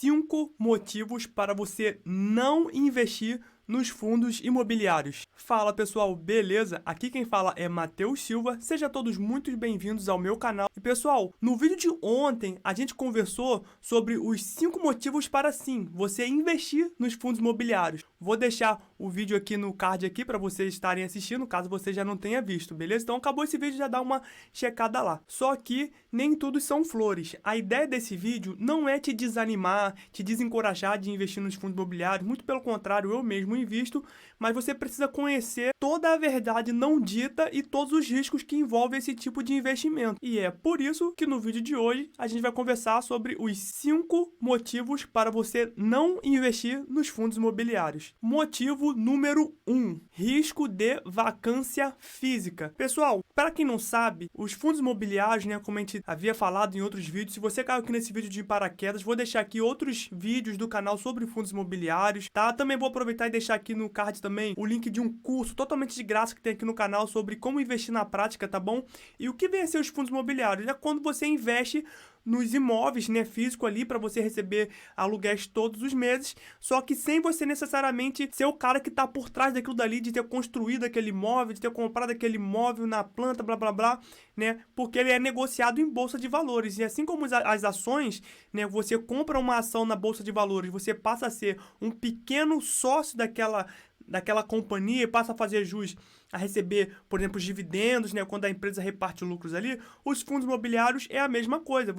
5 motivos para você não investir nos fundos imobiliários. Fala pessoal, beleza? Aqui quem fala é Matheus Silva, sejam todos muito bem-vindos ao meu canal. E pessoal, no vídeo de ontem a gente conversou sobre os 5 motivos para sim, você investir nos fundos imobiliários. Vou deixar o vídeo aqui no card aqui para vocês estarem assistindo, caso você já não tenha visto, beleza? Então acabou esse vídeo, já dá uma checada lá. Só que nem tudo são flores. A ideia desse vídeo não é te desanimar, te desencorajar de investir nos fundos imobiliários, muito pelo contrário, eu mesmo invisto, mas você precisa conhecer toda a verdade não dita e todos os riscos que envolvem esse tipo de investimento. E é por isso que no vídeo de hoje a gente vai conversar sobre os 5 motivos para você não investir nos fundos imobiliários. Motivo número 1, risco de vacância física. Pessoal, para quem não sabe, os fundos imobiliários, né, como a gente havia falado em outros vídeos, se você caiu aqui nesse vídeo de paraquedas, vou deixar aqui outros vídeos do canal sobre fundos imobiliários, tá? Também vou aproveitar e deixar aqui no card também o link de um curso totalmente de graça que tem aqui no canal sobre como investir na prática, tá bom? E o que vem a ser os fundos imobiliários? É quando você investe nos imóveis, né, físico ali, para você receber aluguéis todos os meses, só que sem você necessariamente ser o cara que tá por trás daquilo dali, de ter construído aquele imóvel, de ter comprado aquele imóvel na planta, blá blá blá, né, porque ele é negociado em bolsa de valores, e assim como as ações, né, você compra uma ação na bolsa de valores, você passa a ser um pequeno sócio daquela companhia e passa a fazer jus a receber, por exemplo, os dividendos, né, quando a empresa reparte lucros ali, os fundos imobiliários é a mesma coisa,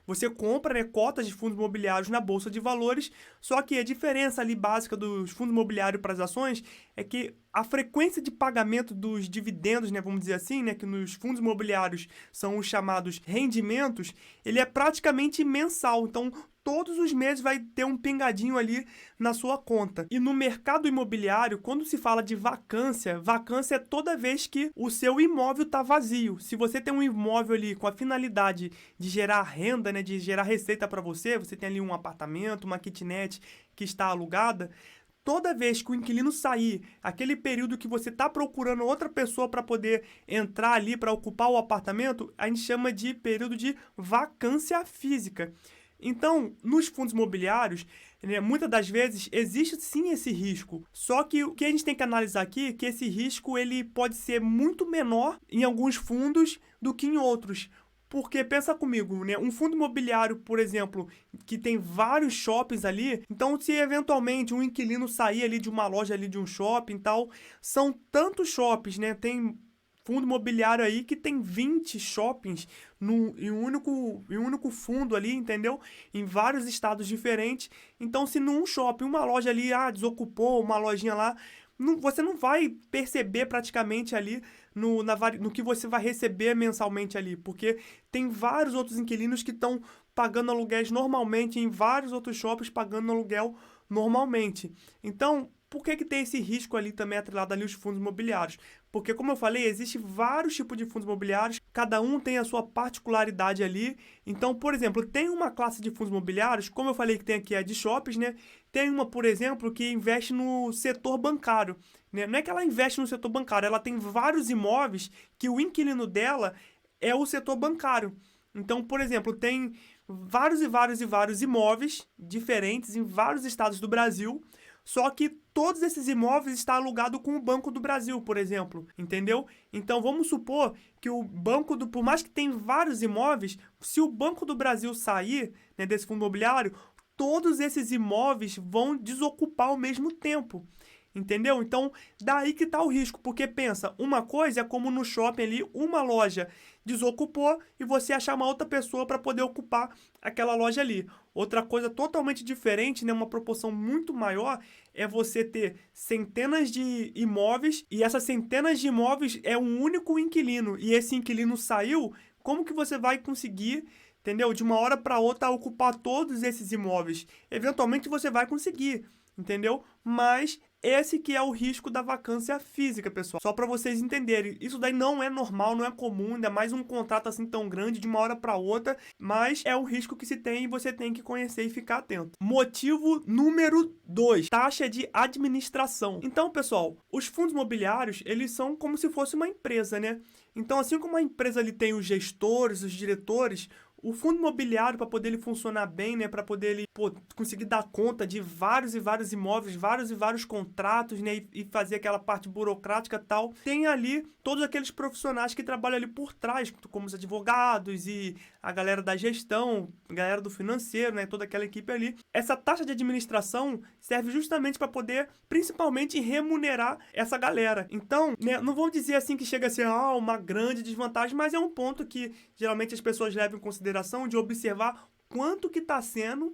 você compra, né, cotas de fundos imobiliários na bolsa de valores, só que a diferença ali básica dos fundos imobiliários para as ações é que a frequência de pagamento dos dividendos, né, vamos dizer assim, né, que nos fundos imobiliários são os chamados rendimentos, ele é praticamente mensal, então todos os meses vai ter um pingadinho ali na sua conta. E no mercado imobiliário, quando se fala de vacância é toda vez que o seu imóvel está vazio. Se você tem um imóvel ali com a finalidade de gerar renda, né, de gerar receita para você tem ali um apartamento, uma kitnet que está alugada, toda vez que o inquilino sair, aquele período que você está procurando outra pessoa para poder entrar ali para ocupar o apartamento, a gente chama de período de vacância física. Então, nos fundos imobiliários, né, muitas das vezes existe sim esse risco. Só que o que a gente tem que analisar aqui é que esse risco ele pode ser muito menor em alguns fundos do que em outros. Porque, pensa comigo, né? Um fundo imobiliário, por exemplo, que tem vários shoppings ali, então se eventualmente um inquilino sair ali de uma loja ali de um shopping e tal, são tantos shoppings, né? Tem fundo imobiliário aí que tem 20 shoppings em um único fundo ali, entendeu? Em vários estados diferentes. Então, se num shopping, uma loja ali, desocupou uma lojinha lá, você não vai perceber praticamente ali no que você vai receber mensalmente ali, porque tem vários outros inquilinos que estão pagando aluguéis normalmente, em vários outros shoppings pagando aluguel normalmente. Então, por que tem esse risco ali também atrelado ali aos fundos imobiliários? Porque, como eu falei, existem vários tipos de fundos imobiliários, cada um tem a sua particularidade ali. Então, por exemplo, tem uma classe de fundos imobiliários, como eu falei que tem aqui a de shoppings, né? Tem uma, por exemplo, que investe no setor bancário, né? Não é que ela investe no setor bancário, ela tem vários imóveis que o inquilino dela é o setor bancário. Então, por exemplo, tem vários e vários imóveis diferentes em vários estados do Brasil, só que todos esses imóveis estão alugados com o Banco do Brasil, por exemplo, entendeu? Então vamos supor que o por mais que tenha vários imóveis, se o Banco do Brasil sair, né, desse fundo imobiliário, todos esses imóveis vão desocupar ao mesmo tempo. Entendeu? Então, daí que tá o risco, porque pensa, uma coisa é como no shopping ali, uma loja desocupou e você achar uma outra pessoa para poder ocupar aquela loja ali. Outra coisa totalmente diferente, né, uma proporção muito maior, é você ter centenas de imóveis e essas centenas de imóveis é um único inquilino e esse inquilino saiu, como que você vai conseguir, entendeu? De uma hora para outra ocupar todos esses imóveis? Eventualmente você vai conseguir, entendeu? Mas esse que é o risco da vacância física, pessoal. Só para vocês entenderem, isso daí não é normal, não é comum, ainda mais um contrato assim tão grande de uma hora para outra, mas é o risco que se tem e você tem que conhecer e ficar atento. Motivo número 2, taxa de administração. Então, pessoal, os fundos imobiliários, eles são como se fosse uma empresa, né? Então, assim como a empresa ali tem os gestores, os diretores, o fundo imobiliário, para poder ele funcionar bem, né, para poder ele conseguir dar conta de vários e vários imóveis, vários e vários contratos, né, e fazer aquela parte burocrática e tal, tem ali todos aqueles profissionais que trabalham ali por trás, como os advogados e a galera da gestão, a galera do financeiro, né, toda aquela equipe ali. Essa taxa de administração serve justamente para poder, principalmente, remunerar essa galera. Então, né, não vou dizer assim que chega a ser uma grande desvantagem, mas é um ponto que geralmente as pessoas levam em consideração de observar quanto que está sendo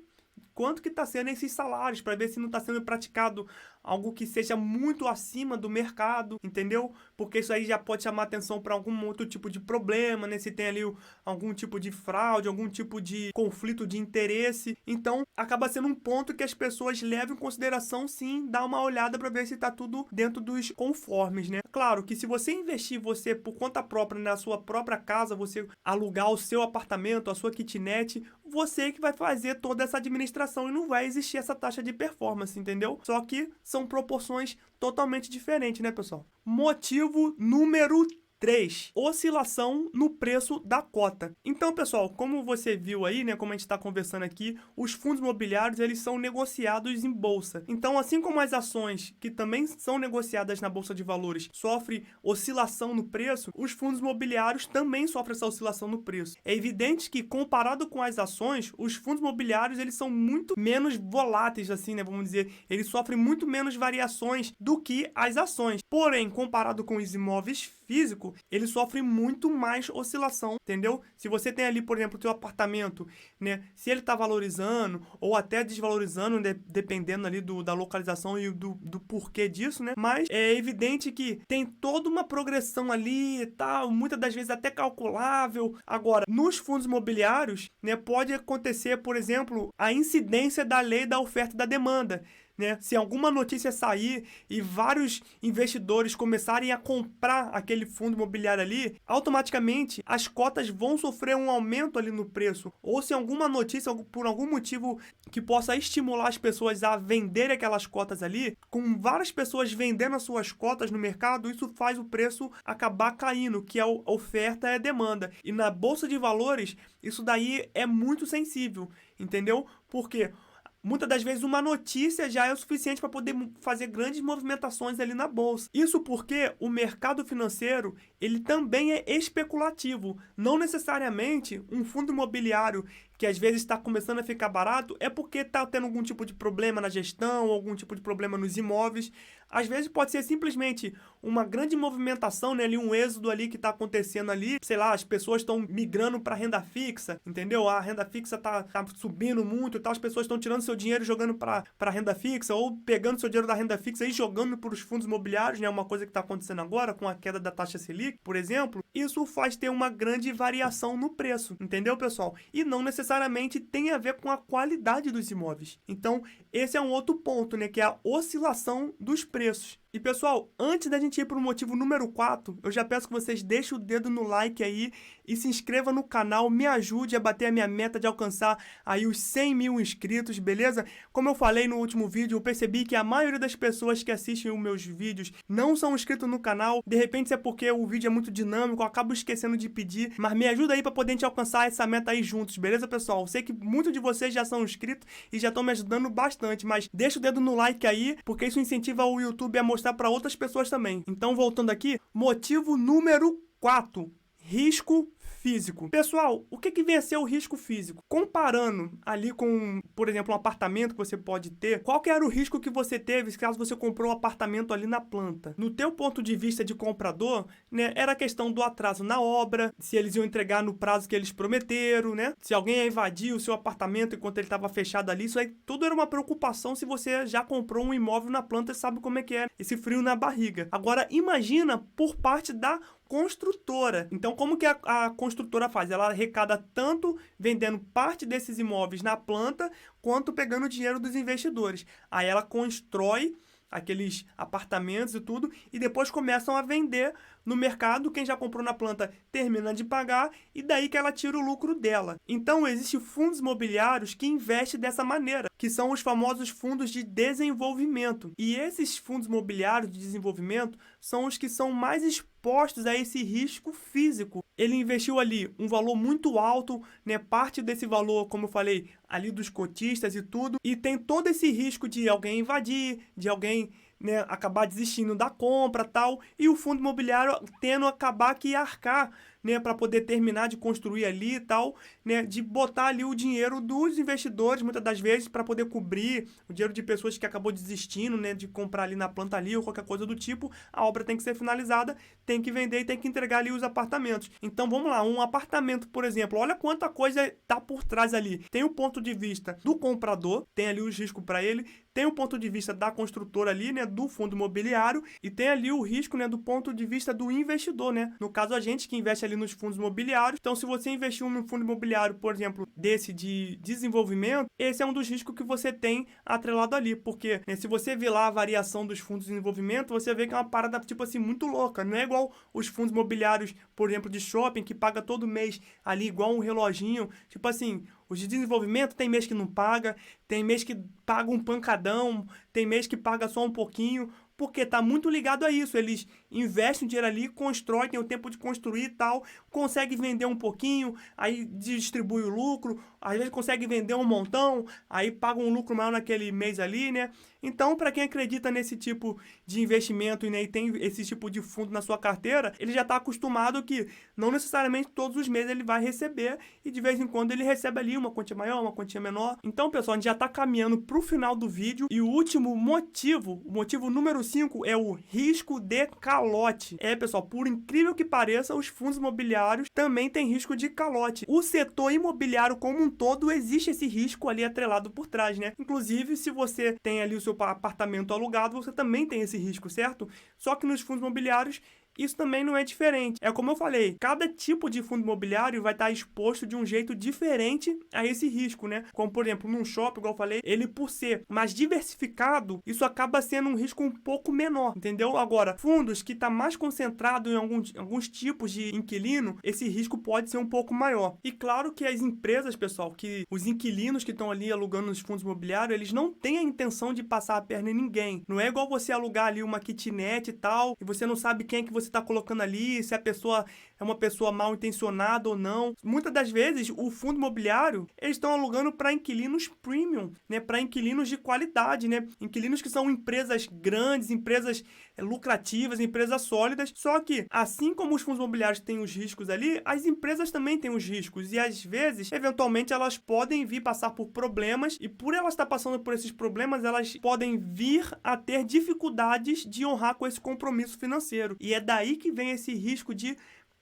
esses salários, para ver se não está sendo praticado algo que seja muito acima do mercado, entendeu? Porque isso aí já pode chamar atenção para algum outro tipo de problema, né? Se tem ali algum tipo de fraude, algum tipo de conflito de interesse. Então, acaba sendo um ponto que as pessoas levam em consideração, sim, dar uma olhada para ver se está tudo dentro dos conformes, né? Claro que se você investir por conta própria na sua própria casa, você alugar o seu apartamento, a sua kitnet, você que vai fazer toda essa administração e não vai existir essa taxa de performance, entendeu? Só que são proporções totalmente diferentes, né, pessoal? Motivo número 3, oscilação no preço da cota. Então, pessoal, como você viu aí, né, como a gente está conversando aqui, os fundos imobiliários, eles são negociados em bolsa. Então, assim como as ações, que também são negociadas na bolsa de valores, sofrem oscilação no preço, os fundos imobiliários também sofrem essa oscilação no preço. É evidente que, comparado com as ações, os fundos imobiliários, eles são muito menos voláteis, assim, né, vamos dizer, eles sofrem muito menos variações do que as ações. Porém, comparado com os imóveis físico, ele sofre muito mais oscilação, entendeu? Se você tem ali, por exemplo, o seu apartamento, né, se ele está valorizando ou até desvalorizando, dependendo ali da localização e do porquê disso, né? Mas é evidente que tem toda uma progressão ali e tal, muitas das vezes até calculável. Agora, nos fundos imobiliários, né, pode acontecer, por exemplo, a incidência da lei da oferta e da demanda. Né? Se alguma notícia sair e vários investidores começarem a comprar aquele fundo imobiliário ali, automaticamente as cotas vão sofrer um aumento ali no preço. Ou se alguma notícia, por algum motivo que possa estimular as pessoas a venderem aquelas cotas ali, com várias pessoas vendendo as suas cotas no mercado, isso faz o preço acabar caindo, que é a oferta e a demanda. E na bolsa de valores, isso daí é muito sensível, entendeu? Porque muitas das vezes uma notícia já é o suficiente para poder fazer grandes movimentações ali na bolsa. Isso porque o mercado financeiro, ele também é especulativo. Não necessariamente um fundo imobiliário que às vezes está começando a ficar barato é porque está tendo algum tipo de problema na gestão, algum tipo de problema nos imóveis. Às vezes pode ser simplesmente uma grande movimentação, né, ali, um êxodo ali que está acontecendo ali. Sei lá, as pessoas estão migrando para renda fixa, entendeu? A renda fixa tá subindo muito e tal, as pessoas estão tirando seu dinheiro e jogando para renda fixa, ou pegando seu dinheiro da renda fixa e jogando para os fundos imobiliários, né? Uma coisa que está acontecendo agora com a queda da taxa Selic, por exemplo. Isso faz ter uma grande variação no preço, entendeu, pessoal? E não necessariamente tem a ver com a qualidade dos imóveis. Então, esse é um outro ponto, né, que é a oscilação dos preços. E pessoal, antes da gente ir para o motivo número 4, eu já peço que vocês deixem o dedo no like aí e se inscreva no canal, me ajude a bater a minha meta de alcançar aí os 100 mil inscritos, beleza? Como eu falei no último vídeo, eu percebi que a maioria das pessoas que assistem os meus vídeos não são inscritos no canal. De repente, é porque o vídeo é muito dinâmico, eu acabo esquecendo de pedir, mas me ajuda aí para poder a gente alcançar essa meta aí juntos, beleza, pessoal? Eu sei que muitos de vocês já são inscritos e já estão me ajudando bastante, mas deixa o dedo no like aí, porque isso incentiva o YouTube a mostrar para outras pessoas também. Então, voltando aqui, motivo número 4, risco físico. Pessoal, o que vem a ser o risco físico? Comparando ali com, por exemplo, um apartamento que você pode ter, qual que era o risco que você teve caso você comprou um apartamento ali na planta? No teu ponto de vista de comprador, né, era a questão do atraso na obra, se eles iam entregar no prazo que eles prometeram, né? Se alguém ia invadir o seu apartamento enquanto ele estava fechado ali, isso aí tudo era uma preocupação se você já comprou um imóvel na planta e sabe como é que é esse frio na barriga. Agora, imagina por parte da construtora. Então, como que a construtora faz? Ela arrecada tanto vendendo parte desses imóveis na planta, quanto pegando o dinheiro dos investidores. Aí ela constrói aqueles apartamentos e tudo, e depois começam a vender no mercado, quem já comprou na planta termina de pagar e daí que ela tira o lucro dela. Então, existem fundos imobiliários que investem dessa maneira, que são os famosos fundos de desenvolvimento. E esses fundos imobiliários de desenvolvimento são os que são mais expostos a esse risco físico. Ele investiu ali um valor muito alto, né? Parte desse valor, como eu falei, ali dos cotistas e tudo, e tem todo esse risco de alguém invadir, de alguém, né, acabar desistindo da compra, tal, e o fundo imobiliário tendo acabar que arcar, né, para poder terminar de construir ali e tal, né, de botar ali o dinheiro dos investidores, muitas das vezes, para poder cobrir o dinheiro de pessoas que acabou desistindo, né, de comprar ali na planta ali ou qualquer coisa do tipo. A obra tem que ser finalizada, tem que vender e tem que entregar ali os apartamentos. Então, vamos lá, um apartamento, por exemplo, olha quanta coisa tá por trás ali. Tem o ponto de vista do comprador, tem ali os riscos para ele, tem o ponto de vista da construtora ali, né, do fundo imobiliário, e tem ali o risco, né, do ponto de vista do investidor, né? No caso, a gente que investe ali nos fundos imobiliários. Então, se você investiu num fundo imobiliário, por exemplo, desse de desenvolvimento, esse é um dos riscos que você tem atrelado ali, porque, né, se você vê lá a variação dos fundos de desenvolvimento, você vê que é uma parada, tipo assim, muito louca. Não é igual os fundos imobiliários, por exemplo, de shopping, que paga todo mês ali igual um reloginho. Tipo assim, os de desenvolvimento tem mês que não paga, tem mês que paga um pancadão, tem mês que paga só um pouquinho, porque está muito ligado a isso. Eles investem o dinheiro ali, constroem, tem o tempo de construir e tal, consegue vender um pouquinho, aí distribui o lucro, às vezes consegue vender um montão, aí paga um lucro maior naquele mês ali, né? Então, para quem acredita nesse tipo de investimento, né, e tem esse tipo de fundo na sua carteira, ele já está acostumado que não necessariamente todos os meses ele vai receber, e de vez em quando ele recebe ali uma quantia maior, uma quantia menor. Então, pessoal, a gente já está caminhando para o final do vídeo, e o último motivo, o motivo número 5, é o risco de calote. Pessoal, por incrível que pareça, os fundos imobiliários também têm risco de calote. O setor imobiliário como um todo, existe esse risco ali atrelado por trás, né? Inclusive, se você tem ali o seu apartamento alugado, você também tem esse risco, certo? Só que nos fundos imobiliários, isso também não é diferente. É como eu falei, cada tipo de fundo imobiliário vai estar exposto de um jeito diferente a esse risco, né? Como, por exemplo, num shopping, igual eu falei, ele por ser mais diversificado, isso acaba sendo um risco um pouco menor, entendeu? Agora, fundos que está mais concentrado em alguns tipos de inquilino, esse risco pode ser um pouco maior. E claro que as empresas, pessoal, que os inquilinos que estão ali alugando nos fundos imobiliários, eles não têm a intenção de passar a perna em ninguém. Não é igual você alugar ali uma kitnet e tal, e você não sabe quem é que você está colocando ali, se a pessoa é uma pessoa mal intencionada ou não. Muitas das vezes, o fundo imobiliário, eles estão alugando para inquilinos premium, né? Para inquilinos de qualidade, né? Inquilinos que são empresas grandes, empresas lucrativas, empresas sólidas. Só que, assim como os fundos imobiliários têm os riscos ali, as empresas também têm os riscos. E às vezes, eventualmente, elas podem vir passar por problemas, e por elas estar passando por esses problemas, elas podem vir a ter dificuldades de honrar com esse compromisso financeiro. E é daí que vem esse risco de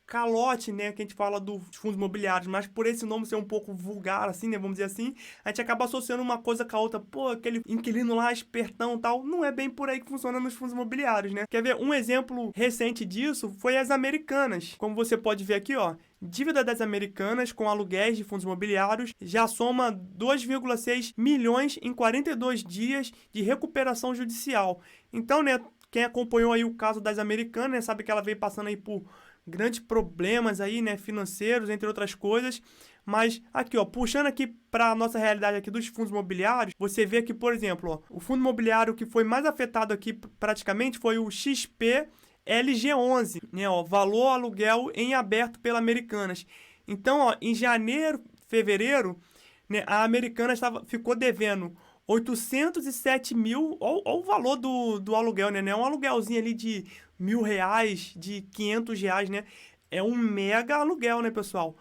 calote, né, que a gente fala dos fundos imobiliários, mas por esse nome ser um pouco vulgar, assim, né, vamos dizer assim, a gente acaba associando uma coisa com a outra. Pô, aquele inquilino lá, espertão e tal. Não é bem por aí que funciona nos fundos imobiliários, né? Quer ver um exemplo recente disso? Foi as Americanas. Como você pode ver aqui, ó, dívida das Americanas com aluguéis de fundos imobiliários já soma 2,6 milhões em 42 dias de recuperação judicial. Então, né, quem acompanhou aí o caso das Americanas, né, sabe que ela veio passando aí por grandes problemas aí, né, financeiros, entre outras coisas. Mas aqui, ó, puxando aqui para a nossa realidade aqui dos fundos imobiliários, você vê aqui, por exemplo, ó, o fundo imobiliário que foi mais afetado aqui praticamente foi o XPLG11, né, ó, valor aluguel em aberto pela Americanas. Então, ó, em janeiro, fevereiro, né, a Americanas ficou devendo 807 mil, olha o valor do aluguel, né? Não é um aluguelzinho ali de R$ 1.000, de R$ 500, né? É um mega aluguel, né, pessoal?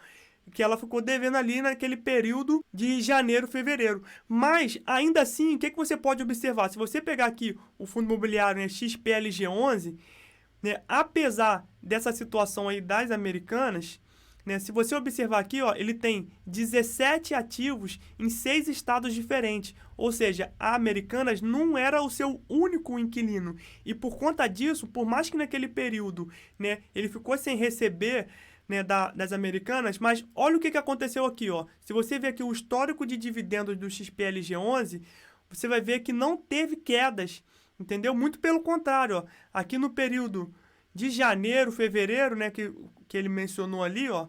Que ela ficou devendo ali naquele período de janeiro, fevereiro. Mas, ainda assim, o que você pode observar? Se você pegar aqui o fundo imobiliário, né, XPLG11, né, apesar dessa situação aí das Americanas, né, se você observar aqui, ó, ele tem 17 ativos em 6 estados diferentes. Ou seja, a Americanas não era o seu único inquilino. E por conta disso, por mais que naquele período, né, ele ficou sem receber, né, das Americanas, mas olha o que aconteceu aqui, ó. Se você ver aqui o histórico de dividendos do XPLG11, você vai ver que não teve quedas, entendeu? Muito pelo contrário, ó. Aqui no período de janeiro, fevereiro, né, que ele mencionou ali, ó,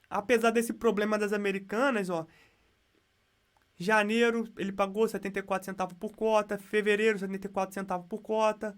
apesar desse problema das Americanas, ó, janeiro ele pagou 74 centavos por cota, fevereiro 74 centavos por cota,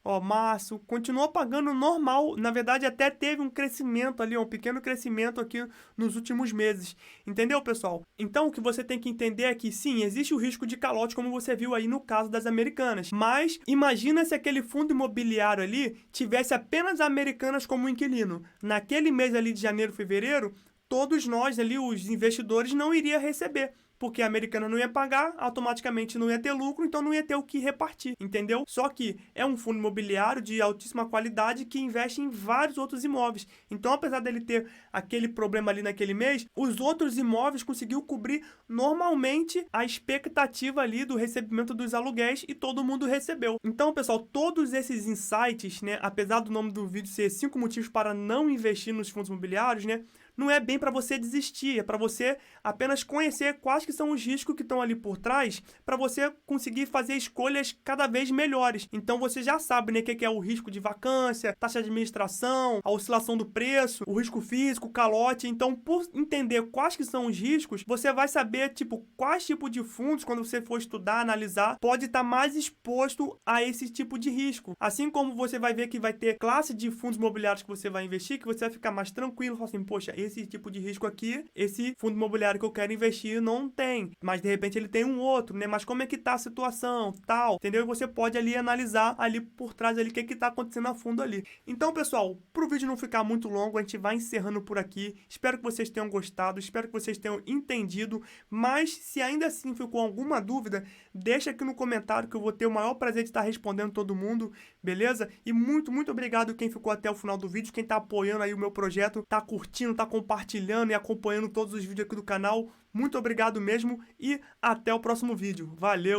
ó, março continuou pagando normal, na verdade até teve um crescimento ali, um pequeno crescimento aqui nos últimos meses, entendeu, pessoal? Então o que você tem que entender é que sim, existe o risco de calote, como você viu aí no caso das Americanas, mas imagina se aquele fundo imobiliário ali tivesse apenas Americanas como inquilino, naquele mês ali de janeiro, fevereiro, todos nós ali, os investidores, não iria receber. Porque a Americana não ia pagar, automaticamente não ia ter lucro, então não ia ter o que repartir, entendeu? Só que é um fundo imobiliário de altíssima qualidade que investe em vários outros imóveis. Então, apesar dele ter aquele problema ali naquele mês, os outros imóveis conseguiu cobrir normalmente a expectativa ali do recebimento dos aluguéis e todo mundo recebeu. Então, pessoal, todos esses insights, né, apesar do nome do vídeo ser 5 motivos para não investir nos fundos imobiliários, né, não é bem para você desistir, é para você apenas conhecer quais que são os riscos que estão ali por trás, para você conseguir fazer escolhas cada vez melhores. Então você já sabe, né, o que é o risco de vacância, taxa de administração, a oscilação do preço, o risco físico, calote. Então, por entender quais que são os riscos, você vai saber, tipo, quais tipos de fundos, quando você for estudar, analisar, pode estar mais exposto a esse tipo de risco. Assim como você vai ver que vai ter classe de fundos imobiliários que você vai investir, que você vai ficar mais tranquilo, falar assim, poxa, esse tipo de risco aqui, esse fundo imobiliário que eu quero investir não tem, mas de repente ele tem um outro, né? Mas como é que tá a situação, tal, entendeu? E você pode ali analisar ali por trás ali o que tá acontecendo a fundo ali. Então, pessoal, pro vídeo não ficar muito longo, a gente vai encerrando por aqui. Espero que vocês tenham gostado, espero que vocês tenham entendido, mas se ainda assim ficou alguma dúvida, deixa aqui no comentário que eu vou ter o maior prazer de estar respondendo todo mundo, beleza? E muito obrigado quem ficou até o final do vídeo, quem tá apoiando aí o meu projeto, tá curtindo, tá compartilhando e acompanhando todos os vídeos aqui do canal. Muito obrigado mesmo e até o próximo vídeo. Valeu!